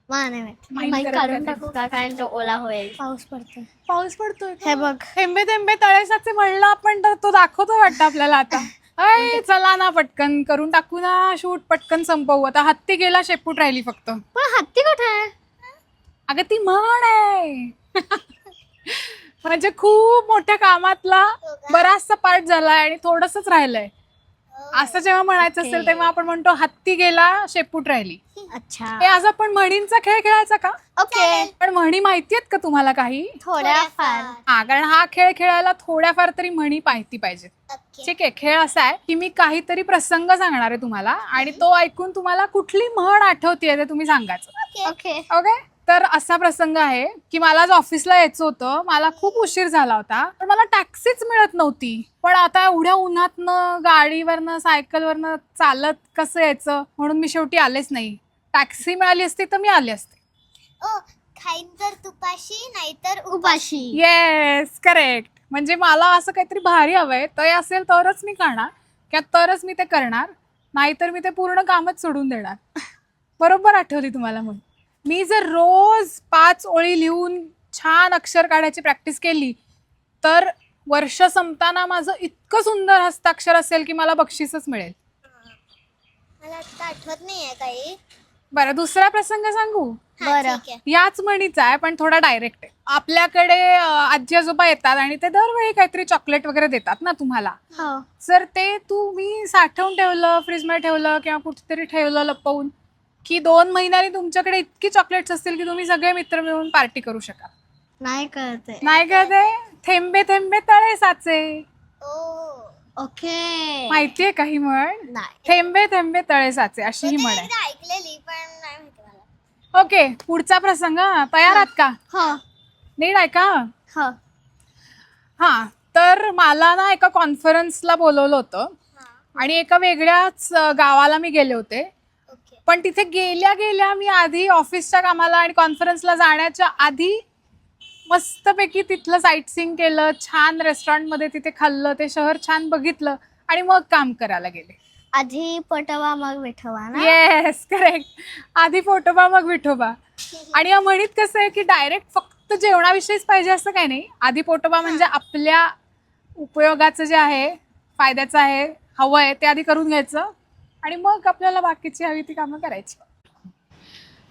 मला नाही माहिती. माहित माहित करत काढून का टाकू का कारण तो ओला होईल. पाऊस पडतोय. पाऊस पडतोय हे बघ. थेंबे थेंबे तळेसाचे म्हणलं आपण तर तो दाखवतो वाटतं आपल्याला आता. अय चला ना पटकन करून टाकू ना शूट, पटकन संपवू. आता हत्ती गेला, शेपूट राहिली फक्त. पण हत्ती कुठे आहे? अगं ती म्हण आहे. म्हणजे खूप मोठ्या कामातला बराचसा पार्ट झालाय आणि थोडंसंच राहिलंय. असं जेव्हा म्हणायचं असेल तेव्हा आपण म्हणतो हत्ती गेला, शेपूट राहिली. अच्छा. हे आज आपण म्हणींचा खेळ खेळायचा का? ओके. पण म्हणी माहितीयेत का तुम्हाला काही? थोड्याफार. हा, कारण हा खेळ खेळायला थोड्याफार तरी म्हणी माहिती पाहिजेत. ठीक आहे, खेळ असा आहे की मी काहीतरी प्रसंग सांगणार आहे तुम्हाला आणि तो ऐकून तुम्हाला कुठली म्हण आठवतीये ते तुम्ही सांगायचं. ओके. ओके. तर असा प्रसंग आहे की मला आज ऑफिसला यायचं होतं, मला खूप उशीर झाला होता, पण मला टॅक्सीच मिळत नव्हती. पण आता एवढ्या उन्हातनं गाडीवरनं सायकलवरनं चालत कसं यायचं, म्हणून मी शेवटी आलेच नाही. टॅक्सी मिळाली असती तर मी आले असते. खाईन तर तुपाशी नाहीतर उपाशी. Yes, correct. म्हणजे मला असं काहीतरी भारी हवंय, ते असेल तरच मी खाणार किंवा तरच मी ते करणार, नाहीतर मी ते पूर्ण कामच सोडून देणार. बरोबर आठवली तुम्हाला. मग मी जर रोज 5 ओळी लिहून छान अक्षर काढायची प्रॅक्टिस केली तर वर्ष संपताना माझं इतकं सुंदर हस्ताक्षर असेल की मला बक्षीसच मिळेल. मला आता आठवत नाहीये काही. बरं, दुसरा प्रसंग सांगू? बरं. ठीक आहे. याच म्हणीचा आहे पण थोडा डायरेक्ट आहे. आपल्याकडे आजी आजोबा येतात आणि ते दरवेळी काहीतरी चॉकलेट वगैरे देतात ना तुम्हाला. हो. जर ते तुम्ही साठवून ठेवलं, फ्रीजमध्ये ठेवलं किंवा कुठेतरी ठेवलं लपवून, की 2 महिन्यांनी तुमच्याकडे इतकी चॉकलेट्स असतील की तुम्ही सगळे मित्र मिळून पार्टी करू शकाल. नाही कळते. नाही का ते? थेंबे थेंबे तळे साचे. ओके. माहितीये का ही म्हण? नाही. थेंबे थेंबे तळे साचे अशी ही म्हण आहे. एकदा ऐकलेली पण नाही माहिती मला. ओके, पुढचा प्रसंग. तयार आहात का? हो. नीट ऐका. हो. हा, तर मला ना एका कॉन्फरन्सला बोलवलं होतं आणि एका वेगळ्याच गावाला मी गेले होते. ओके. पण तिथे गेल्या गेल्या मी आधी ऑफिसच्या कामाला आणि कॉन्फरन्सला जाण्याच्या आधी मस्तपैकी तिथलं साईट सीइंग केलं, छान रेस्टॉरंटमध्ये तिथे खाल्लं, ते शहर छान बघितलं आणि मग काम करायला गेले. आधी पटवा मग विठवा ना. Yes, correct. आधी पोटोबा मग विठोबा. आणि या म्हणीत कसं आहे की डायरेक्ट फक्त जेवणाविषयीच पाहिजे असं काही नाही. आधी पोटोबा म्हणजे आपल्या उपयोगाचं जे आहे, फायद्याचं आहे, हवं आहे ते आधी करून घ्यायचं आणि मग आपल्याला बाकीची हवी ती कामं करायची.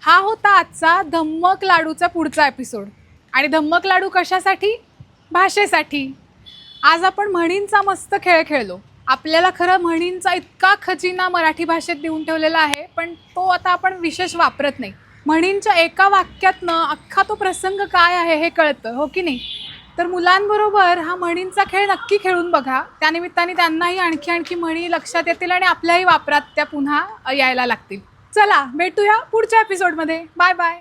हा होता आजचा धम्मक लाडूचा पुढचा एपिसोड. आणि धम्मक लाडू कशासाठी? भाषेसाठी. आज आपण म्हणींचा मस्त खेळ खेळलो. आपल्याला खरं म्हणींचा इतका खजिना मराठी भाषेत देऊन ठेवलेला आहे, पण तो आता आपण विशेष वापरत नाही. म्हणींच्या एका वाक्यातनं अख्खा तो प्रसंग काय आहे हे कळतं, हो की नाही? तर मुलांबरोबर हा म्हणींचा खेळ नक्की खेळून बघा. त्यानिमित्ताने त्यांनाही आणखी म्हणी लक्षात येतील आणि आपल्याही वापरात त्या पुन्हा यायला लागतील. चला भेटूया पुढच्या एपिसोडमध्ये. Bye bye.